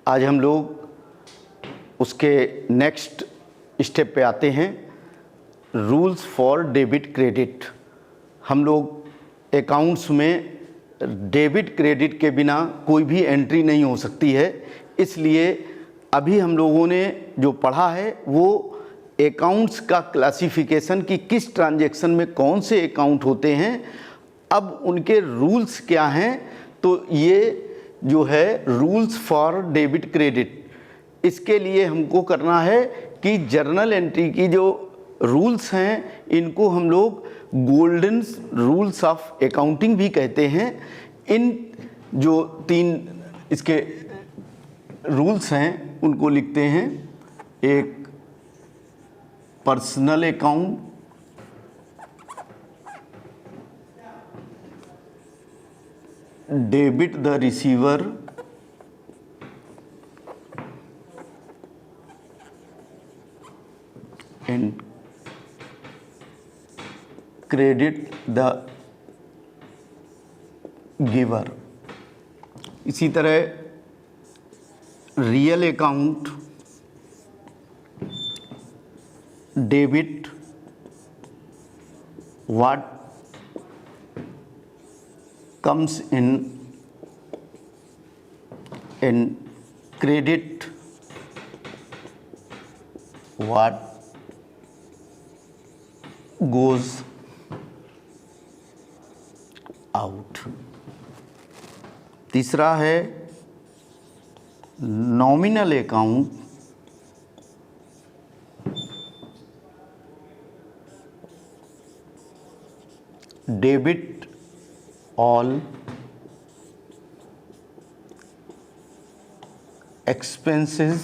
आज हम लोग उसके नेक्स्ट स्टेप पे आते हैं, रूल्स फॉर डेबिट क्रेडिट। हम लोग अकाउंट्स में डेबिट क्रेडिट के बिना कोई भी एंट्री नहीं हो सकती है, इसलिए अभी हम लोगों ने जो पढ़ा है वो अकाउंट्स का क्लासिफिकेशन कि किस ट्रांजैक्शन में कौन से अकाउंट होते हैं, अब उनके रूल्स क्या हैं। तो ये जो है रूल्स फॉर डेबिट क्रेडिट, इसके लिए हमको करना है कि जर्नल एंट्री की जो रूल्स हैं इनको हम लोग गोल्डन रूल्स ऑफ अकाउंटिंग भी कहते हैं। इन जो 3 इसके रूल्स हैं उनको लिखते हैं। एक personal account, debit the receiver, and credit the giver. इसी तरह real account, debit what comes in and credit what goes out। तीसरा है nominal account, debit all expenses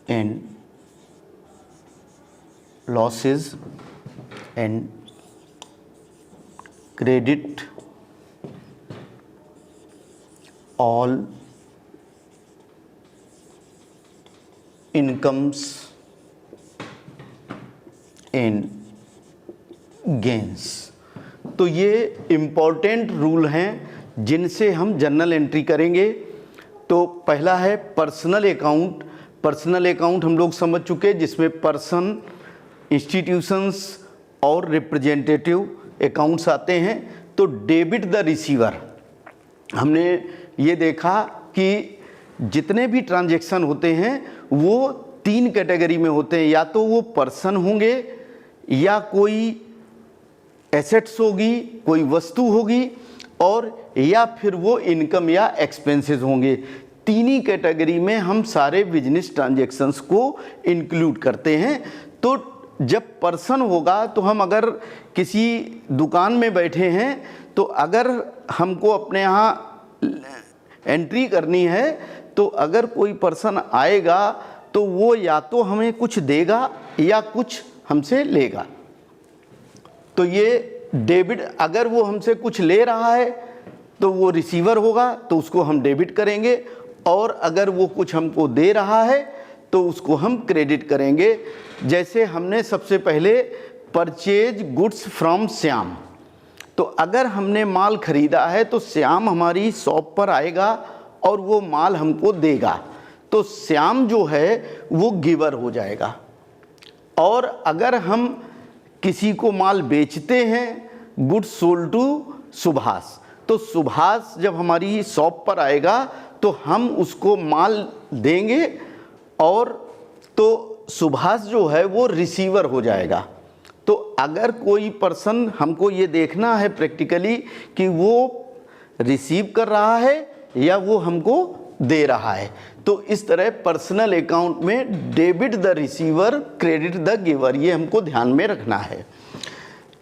and losses and credit all incomes and gains। तो ये important rule हैं जिनसे हम journal entry करेंगे। तो पहला है पर्सनल अकाउंट। पर्सनल अकाउंट हम लोग समझ चुके, जिसमें पर्सन, इंस्टीट्यूशंस और रिप्रेजेंटेटिव अकाउंट्स आते हैं। तो डेबिट द रिसीवर, हमने ये देखा कि जितने भी ट्रांजैक्शन होते हैं वो 3 कैटेगरी में होते हैं, या तो वो पर्सन होंगे, या कोई एसेट्स होगी, कोई वस्तु होगी, और या फिर वो इनकम या एक्सपेंसेस होंगे। 3 ही कैटेगरी में हम सारे बिजनेस ट्रांजैक्शंस को इंक्लूड करते हैं। तो जब पर्सन होगा तो हम अगर किसी दुकान में बैठे हैं तो अगर हमको अपने यहाँ एंट्री करनी है तो अगर कोई पर्सन आएगा तो वो या तो हमें कुछ देगा या कुछ हमसे लेगा। तो ये डेबिट, अगर वो हमसे कुछ ले रहा है तो वो रिसीवर होगा, तो उसको हम डेबिट करेंगे, और अगर वो कुछ हमको दे रहा है तो उसको हम क्रेडिट करेंगे। जैसे हमने सबसे पहले परचेज गुड्स फ्रॉम श्याम, तो अगर हमने माल खरीदा है तो श्याम हमारी शॉप पर आएगा और वो माल हमको देगा, तो श्याम जो है वो गिवर हो जाएगा। और अगर हम किसी को माल बेचते हैं, गुड्स सोल्ड टू सुभाष, तो सुभाष जब हमारी शॉप पर आएगा तो हम उसको माल देंगे, और तो सुभाष जो है वो रिसीवर हो जाएगा। तो अगर कोई पर्सन, हमको ये देखना है प्रैक्टिकली कि वो रिसीव कर रहा है या वो हमको दे रहा है। तो इस तरह पर्सनल अकाउंट में debit the receiver, credit the giver, ये हमको ध्यान में रखना है।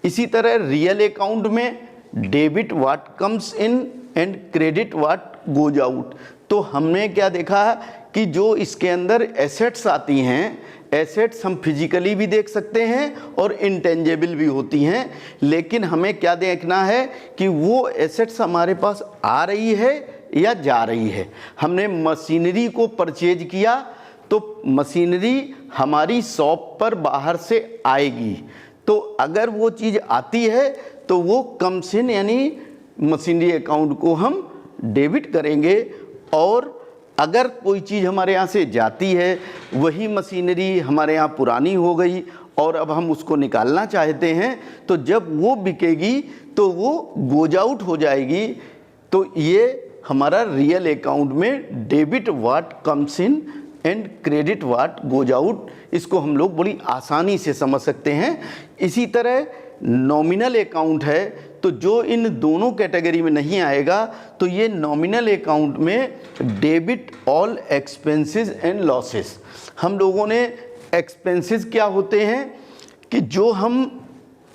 इसी तरह रियल अकाउंट में debit what comes in and credit what goes out. तो हमने क्या देखा कि जो इसके अंदर एसेट्स आती हैं, एसेट्स हम फिजिकली भी देख सकते हैं और इंटेंजेबल भी होती हैं, लेकिन हमें क्या देखना है कि वो एसेट्स हमारे पास आ रही है या जा रही है। हमने मशीनरी को परचेज किया तो मशीनरी हमारी शॉप पर बाहर से आएगी, तो अगर वो चीज़ आती है तो वो कम्स इन, यानी मशीनरी अकाउंट को हम डेबिट करेंगे। और अगर कोई चीज़ हमारे यहाँ से जाती है, वही मशीनरी हमारे यहाँ पुरानी हो गई और अब हम उसको निकालना चाहते हैं, तो जब वो बिकेगी तो वो गोज आउट हो जाएगी। तो ये हमारा रियल अकाउंट में debit what comes in and credit what goes out, इसको हम लोग बड़ी आसानी से समझ सकते हैं। इसी तरह नॉमिनल अकाउंट है, तो जो इन दोनों कैटेगरी में नहीं आएगा, तो ये नॉमिनल अकाउंट में debit all expenses and losses. हम लोगों ने एक्सपेंसेस क्या होते हैं कि जो हम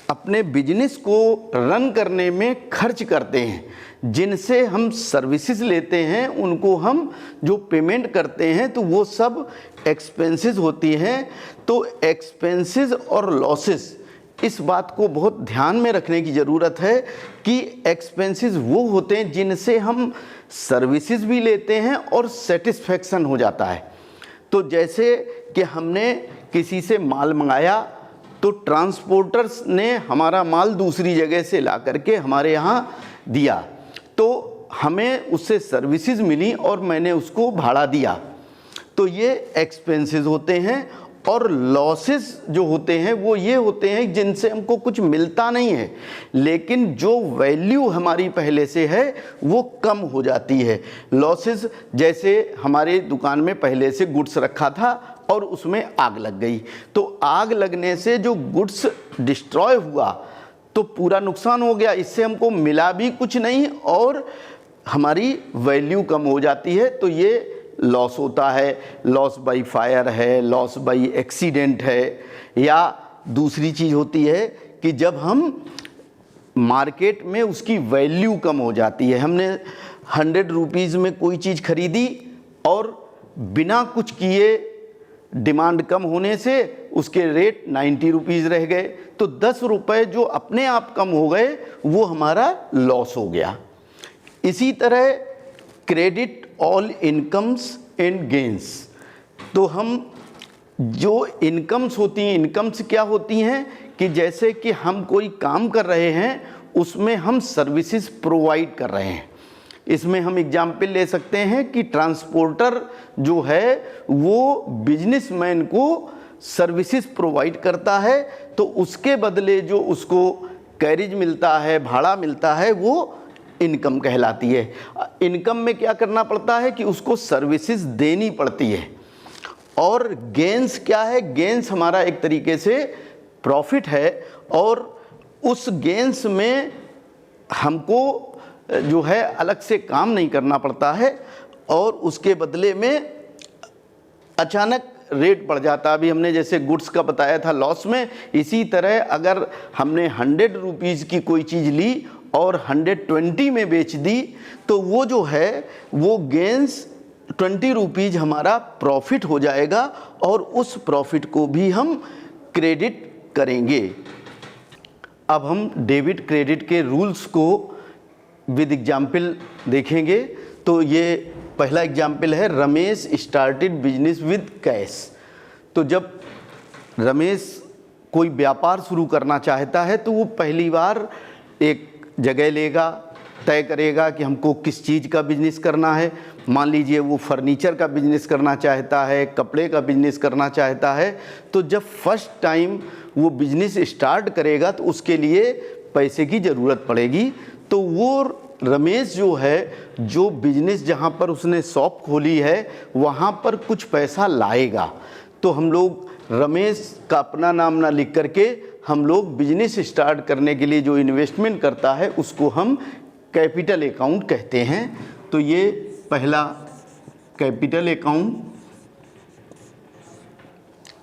अपने बिजनेस को रन करने में खर्च करते हैं, जिनसे हम सर्विसेज लेते हैं, उनको हम जो पेमेंट करते हैं, तो वो सब एक्सपेंसेस होती हैं। तो एक्सपेंसेस और लॉसेस, इस बात को बहुत ध्यान में रखने की ज़रूरत है कि एक्सपेंसेस वो होते हैं जिनसे हम सर्विसेज भी लेते हैं और सेटिस्फेक्शन हो जाता है। तो जैसे कि हमने किसी से माल मंगाया, तो ट्रांसपोर्टर्स ने हमारा माल दूसरी जगह से ला करके हमारे यहाँ दिया, तो हमें उससे सर्विसेज मिली और मैंने उसको भाड़ा दिया, तो ये एक्सपेंसेस होते हैं। और लॉसेस जो होते हैं वो ये होते हैं जिनसे हमको कुछ मिलता नहीं है, लेकिन जो वैल्यू हमारी पहले से है वो कम हो जाती है। लॉसेस जैसे हमारे दुकान में पहले से गुड्स रखा था और उसमें आग लग गई, तो आग लगने से जो गुड्स डिस्ट्रॉय हुआ तो पूरा नुकसान हो गया, इससे हमको मिला भी कुछ नहीं और हमारी वैल्यू कम हो जाती है। तो ये लॉस होता है। लॉस बाई फायर है, लॉस बाई एक्सीडेंट है, या दूसरी चीज़ होती है कि जब हम मार्केट में उसकी वैल्यू कम हो जाती है। हमने 100 रुपीज़ में कोई चीज़ खरीदी और बिना कुछ किए डिमांड कम होने से उसके रेट 90 रुपीज़ रह गए, तो 10 रुपये जो अपने आप कम हो गए वो हमारा लॉस हो गया। इसी तरह credit all incomes and gains, तो हम जो इनकम्स होती हैं, इनकम्स क्या होती हैं कि जैसे कि हम कोई काम कर रहे हैं, उसमें हम सर्विसेज प्रोवाइड कर रहे हैं। इसमें हम एग्जाम्पल ले सकते हैं कि ट्रांसपोर्टर जो है वो बिजनेसमैन को सर्विसेज प्रोवाइड करता है, तो उसके बदले जो उसको कैरिज मिलता है, भाड़ा मिलता है, वो इनकम कहलाती है। इनकम में क्या करना पड़ता है कि उसको सर्विसेज देनी पड़ती है। और गेंस क्या है? गेंस हमारा एक तरीके से प्रॉफिट है, और उस गेंस में हमको जो है अलग से काम नहीं करना पड़ता है और उसके बदले में अचानक रेट बढ़ जाता है। अभी हमने जैसे गुड्स का बताया था लॉस में, इसी तरह अगर हमने 100 रुपीज़ की कोई चीज़ ली और 120 में बेच दी, तो वो जो है वो गेंस 20 रुपीज़ हमारा प्रॉफिट हो जाएगा और उस प्रॉफिट को भी हम क्रेडिट करेंगे। अब हम डेबिट क्रेडिट के रूल्स को विद एग्जाम्पल देखेंगे। तो ये पहला एग्जाम्पल है, Ramesh started business with cash. तो जब रमेश कोई व्यापार शुरू करना चाहता है तो वो पहली बार एक जगह लेगा, तय करेगा कि हमको किस चीज़ का बिजनेस करना है। मान लीजिए वो फर्नीचर का बिजनेस करना चाहता है, कपड़े का बिजनेस करना चाहता है, तो जब फर्स्ट टाइम वो बिजनेस स्टार्ट करेगा तो उसके लिए पैसे की ज़रूरत पड़ेगी। तो वो रमेश जो है, जो बिजनेस जहाँ पर उसने शॉप खोली है वहाँ पर कुछ पैसा लाएगा। तो हम लोग रमेश का अपना नाम ना लिख करके हम लोग बिजनेस स्टार्ट करने के लिए जो इन्वेस्टमेंट करता है उसको हम कैपिटल अकाउंट कहते हैं। तो ये पहला capital account,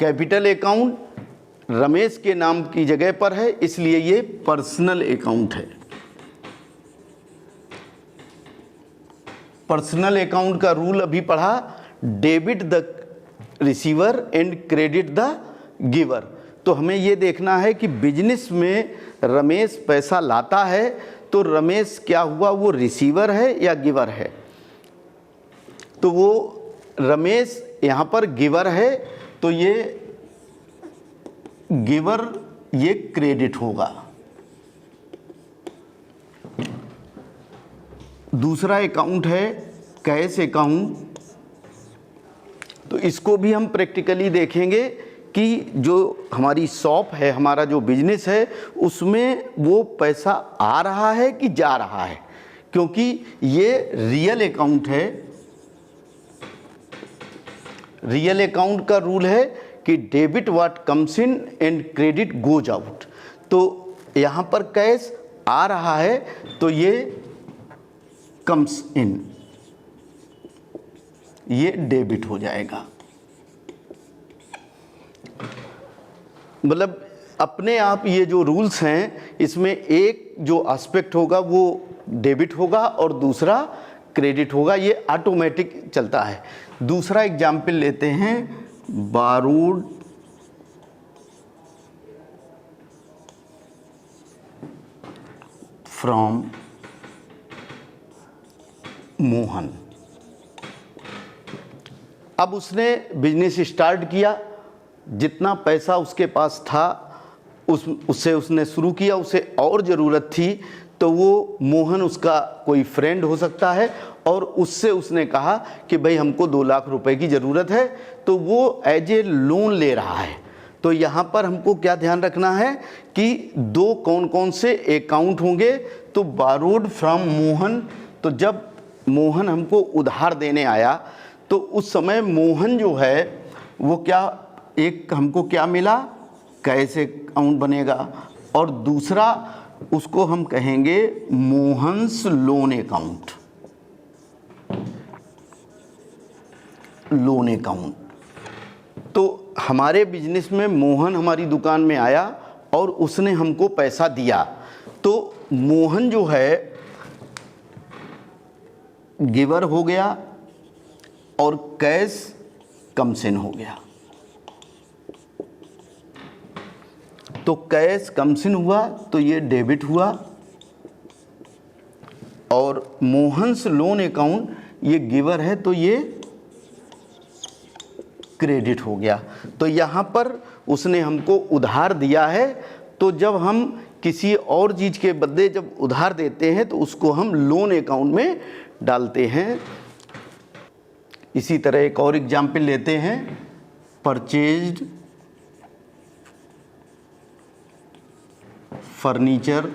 capital account Ramesh के नाम की जगह पर है, इसलिए ये पर्सनल अकाउंट है। पर्सनल अकाउंट का रूल अभी पढ़ा, debit the receiver and credit the giver. तो हमें ये देखना है कि बिजनेस में रमेश पैसा लाता है तो रमेश क्या हुआ, वो रिसीवर है या गिवर है? तो वो रमेश यहाँ पर गिवर है, तो ये गिवर ये क्रेडिट होगा। दूसरा अकाउंट है कैश अकाउंट, तो इसको भी हम प्रैक्टिकली देखेंगे कि जो हमारी शॉप है, हमारा जो बिजनेस है, उसमें वो पैसा आ रहा है कि जा रहा है, क्योंकि ये रियल अकाउंट है। रियल अकाउंट का रूल है कि debit what comes in and credit goes out. तो यहाँ पर कैश आ रहा है तो ये कम्स इन, ये डेबिट हो जाएगा। मतलब अपने आप ये जो रूल्स हैं, इसमें एक जो एस्पेक्ट होगा वो डेबिट होगा और दूसरा क्रेडिट होगा, ये ऑटोमेटिक चलता है। दूसरा एग्जाम्पल लेते हैं, बारोड फ्रॉम मोहन। अब उसने बिजनेस स्टार्ट किया, जितना पैसा उसके पास था उससे उसने शुरू किया, उसे और ज़रूरत थी तो वो मोहन उसका कोई फ्रेंड हो सकता है और उससे उसने कहा कि भाई हमको 2 लाख रुपए की ज़रूरत है, तो वो एज ए लोन ले रहा है। तो यहाँ पर हमको क्या ध्यान रखना है कि दो कौन कौन से अकाउंट होंगे। तो बारोड फ्रॉम मोहन, तो जब मोहन हमको उधार देने आया तो उस समय मोहन जो है वो क्या, एक हमको क्या मिला, कैश अकाउंट बनेगा, और दूसरा उसको हम कहेंगे Mohan's loan account, loan account. तो हमारे बिजनेस में मोहन हमारी दुकान में आया और उसने हमको पैसा दिया, तो मोहन जो है गिवर हो गया और कैश कमसिन हो गया। तो कैश कमसिन हुआ तो ये डेबिट हुआ, और मोहन्स लोन अकाउंट ये गिवर है तो ये क्रेडिट हो गया। तो यहाँ पर उसने हमको उधार दिया है, तो जब हम किसी और चीज़ के बदले जब उधार देते हैं तो उसको हम लोन अकाउंट में डालते हैं। इसी तरह एक और एग्जाम्पल लेते हैं, purchased furniture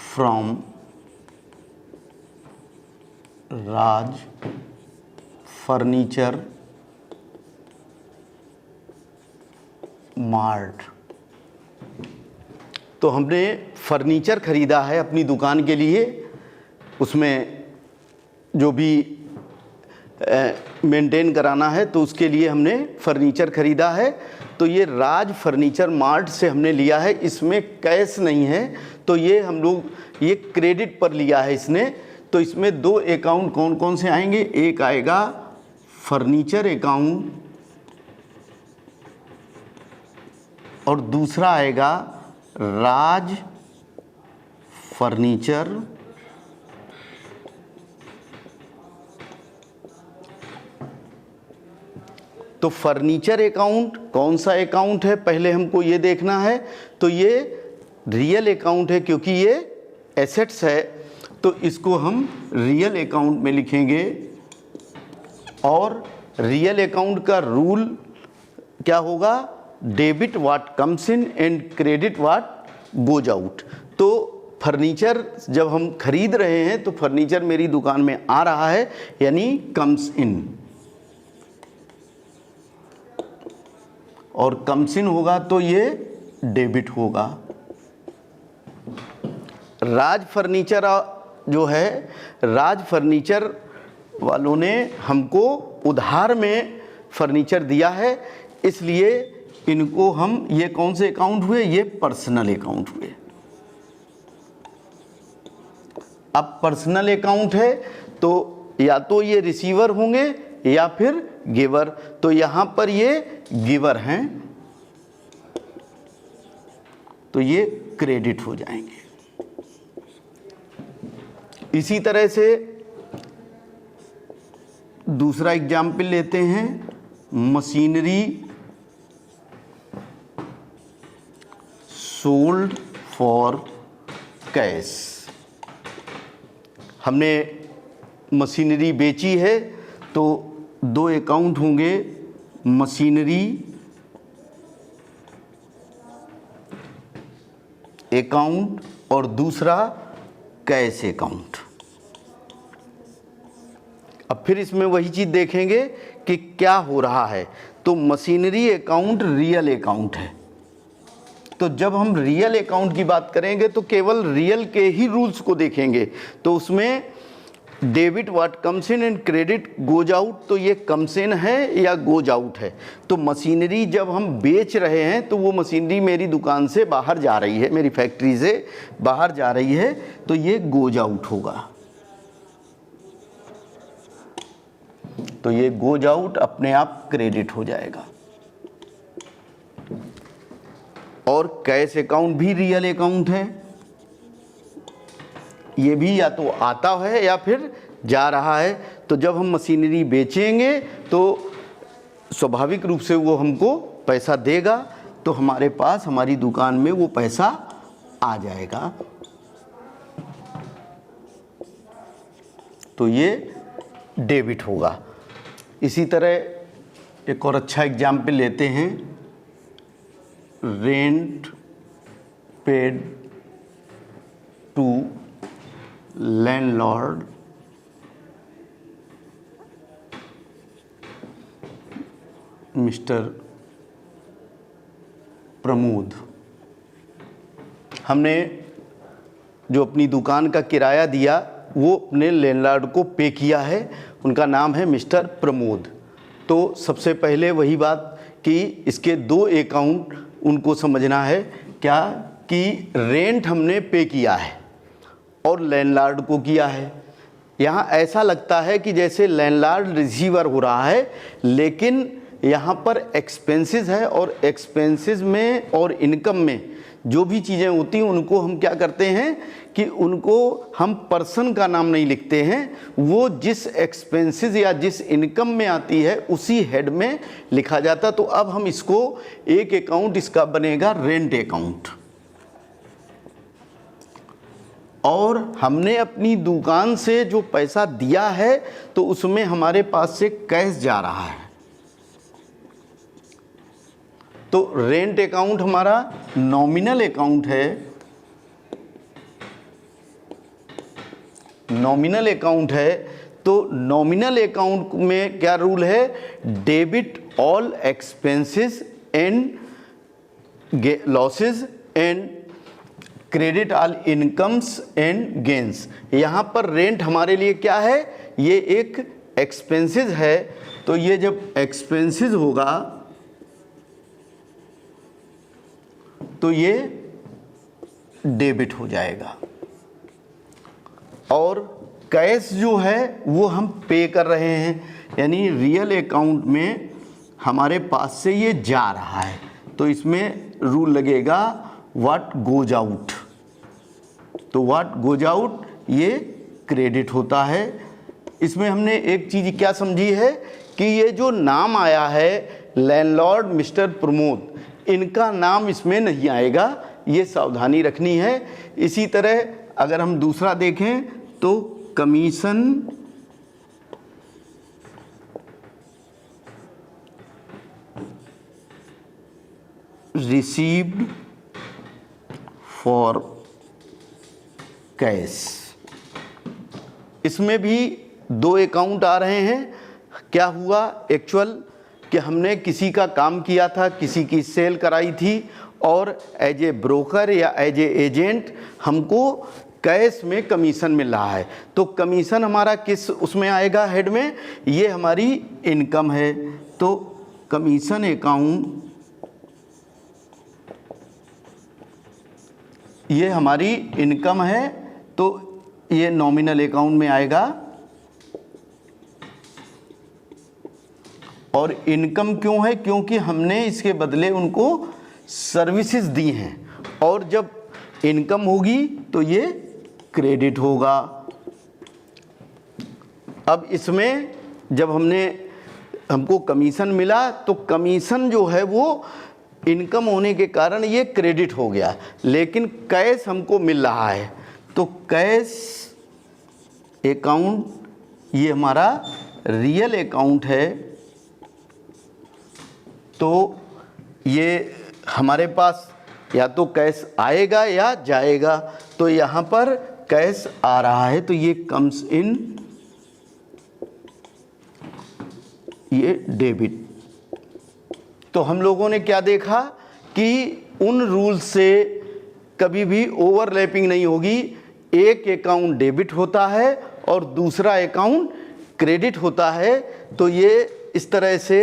from Raj furniture mart. तो हमने फर्नीचर ख़रीदा है अपनी दुकान के लिए, उसमें जो भी मेंटेन कराना है तो उसके लिए हमने फर्नीचर ख़रीदा है। तो ये राज फर्नीचर मार्ट से हमने लिया है, इसमें कैश नहीं है, तो ये हम लोग ये क्रेडिट पर लिया है इसने। तो इसमें दो अकाउंट कौन कौन से आएंगे, एक आएगा फर्नीचर अकाउंट और दूसरा आएगा राज फर्नीचर तो फर्नीचर अकाउंट कौन सा अकाउंट है पहले हमको ये देखना है। तो ये रियल अकाउंट है क्योंकि ये एसेट्स है, तो इसको हम रियल अकाउंट में लिखेंगे। और रियल अकाउंट का रूल क्या होगा, debit what comes in and credit what goes out. तो फर्नीचर जब हम खरीद रहे हैं तो फर्नीचर मेरी दुकान में आ रहा है यानी कम्स इन, और कम्स इन होगा तो ये डेबिट होगा। राज फर्नीचर जो है, राज फर्नीचर वालों ने हमको उधार में फर्नीचर दिया है, इसलिए इनको हम, ये कौन से अकाउंट हुए, ये पर्सनल अकाउंट हुए। अब पर्सनल अकाउंट है तो या तो ये रिसीवर होंगे या फिर गिवर, तो यहाँ पर ये गिवर हैं तो ये क्रेडिट हो जाएंगे। इसी तरह से दूसरा एग्जाम्पल लेते हैं, मशीनरी सोल्ड फॉर कैश। हमने मशीनरी बेची है तो 2 अकाउंट होंगे, मशीनरी अकाउंट और दूसरा कैश अकाउंट। अब फिर इसमें वही चीज़ देखेंगे कि क्या हो रहा है। तो मशीनरी अकाउंट रियल अकाउंट है, तो जब हम रियल अकाउंट की बात करेंगे तो केवल रियल के ही रूल्स को देखेंगे। तो उसमें debit what comes in and credit goes out, तो ये कम्स इन है या गोज आउट है। तो मशीनरी जब हम बेच रहे हैं तो वो मशीनरी मेरी दुकान से बाहर जा रही है, मेरी फैक्ट्री से बाहर जा रही है, तो ये गोज आउट होगा। तो ये गोज आउट अपने आप क्रेडिट हो जाएगा। और कैश अकाउंट भी रियल अकाउंट है, ये भी या तो आता है या फिर जा रहा है। तो जब हम मशीनरी बेचेंगे तो स्वाभाविक रूप से वो हमको पैसा देगा, तो हमारे पास हमारी दुकान में वो पैसा आ जाएगा। तो ये डेबिट होगा। इसी तरह एक और अच्छा एग्जाम्पल लेते हैं, rent paid to landlord mister Pramod. हमने जो अपनी दुकान का किराया दिया वो अपने लैंडलॉर्ड को पे किया है, उनका नाम है मिस्टर प्रमोद। तो सबसे पहले वही बात कि इसके 2 अकाउंट उनको समझना है, क्या कि रेंट हमने पे किया है और लैंडलॉर्ड को किया है। यहाँ ऐसा लगता है कि जैसे लैंडलॉर्ड रिसीवर हो रहा है, लेकिन यहाँ पर एक्सपेंसेस है और एक्सपेंसेस में और इनकम में जो भी चीज़ें होती हैं उनको हम क्या करते हैं कि उनको हम पर्सन का नाम नहीं लिखते हैं, वो जिस एक्सपेंसेस या जिस इनकम में आती है उसी हेड में लिखा जाता। तो अब हम इसको एक अकाउंट इसका बनेगा रेंट अकाउंट, और हमने अपनी दुकान से जो पैसा दिया है तो उसमें हमारे पास से कैश जा रहा है। तो रेंट अकाउंट हमारा नॉमिनल अकाउंट है, नॉमिनल अकाउंट है। तो नॉमिनल अकाउंट में क्या रूल है, debit all expenses and losses and credit all incomes and gains. यहाँ पर रेंट हमारे लिए क्या है, ये एक एक्सपेंसेस है। तो ये जब एक्सपेंसेस होगा तो ये डेबिट हो जाएगा, और कैश जो है वो हम पे कर रहे हैं, यानी रियल अकाउंट में हमारे पास से ये जा रहा है। तो इसमें रूल लगेगा व्हाट गोज आउट। तो व्हाट गोज आउट ये क्रेडिट होता है। इसमें हमने एक चीज़ क्या समझी है कि ये जो नाम आया है लैंडलॉर्ड मिस्टर प्रमोद, इनका नाम इसमें नहीं आएगा, ये सावधानी रखनी है। इसी तरह अगर हम दूसरा देखें तो कमीशन रिसीव्ड फॉर कैश, इसमें भी 2 अकाउंट आ रहे हैं। क्या हुआ एक्चुअल कि हमने किसी का काम किया था, किसी की सेल कराई थी, और एज ए ब्रोकर या एज ए एजेंट हमको कैश में कमीशन मिल रहा है। तो कमीशन हमारा किस उसमें आएगा हेड में, ये हमारी इनकम है। तो कमीशन अकाउंट ये हमारी इनकम है, तो ये नॉमिनल अकाउंट में आएगा। और इनकम क्यों है, क्योंकि हमने इसके बदले उनको सर्विसेज दी हैं, और जब इनकम होगी तो ये क्रेडिट होगा। अब इसमें जब हमको कमीशन मिला तो कमीशन जो है वो इनकम होने के कारण ये क्रेडिट हो गया, लेकिन कैश हमको मिल रहा है। तो कैश अकाउंट ये हमारा रियल अकाउंट है, तो ये हमारे पास या तो कैश आएगा या जाएगा। तो यहाँ पर कैश आ रहा है तो ये कम्स इन, ये डेबिट। तो हम लोगों ने क्या देखा कि उन रूल्स से कभी भी ओवरलैपिंग नहीं होगी। एक अकाउंट डेबिट होता है और दूसरा अकाउंट क्रेडिट होता है। तो ये इस तरह से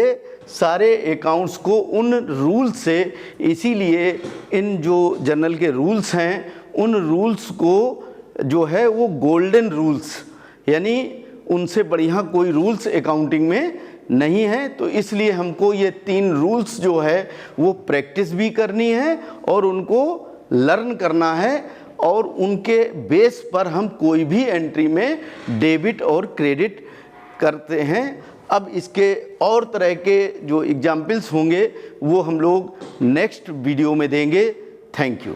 सारे अकाउंट्स को उन रूल्स से, इसीलिए इन जो जर्नल के रूल्स हैं उन रूल्स को जो है वो गोल्डन रूल्स, यानी उनसे बढ़िया कोई रूल्स अकाउंटिंग में नहीं है। तो इसलिए हमको ये 3 रूल्स जो है वो प्रैक्टिस भी करनी है और उनको लर्न करना है, और उनके बेस पर हम कोई भी एंट्री में डेबिट और क्रेडिट करते हैं। अब इसके और तरह के जो एग्जाम्पल्स होंगे वो हम लोग नेक्स्ट वीडियो में देंगे। Thank you.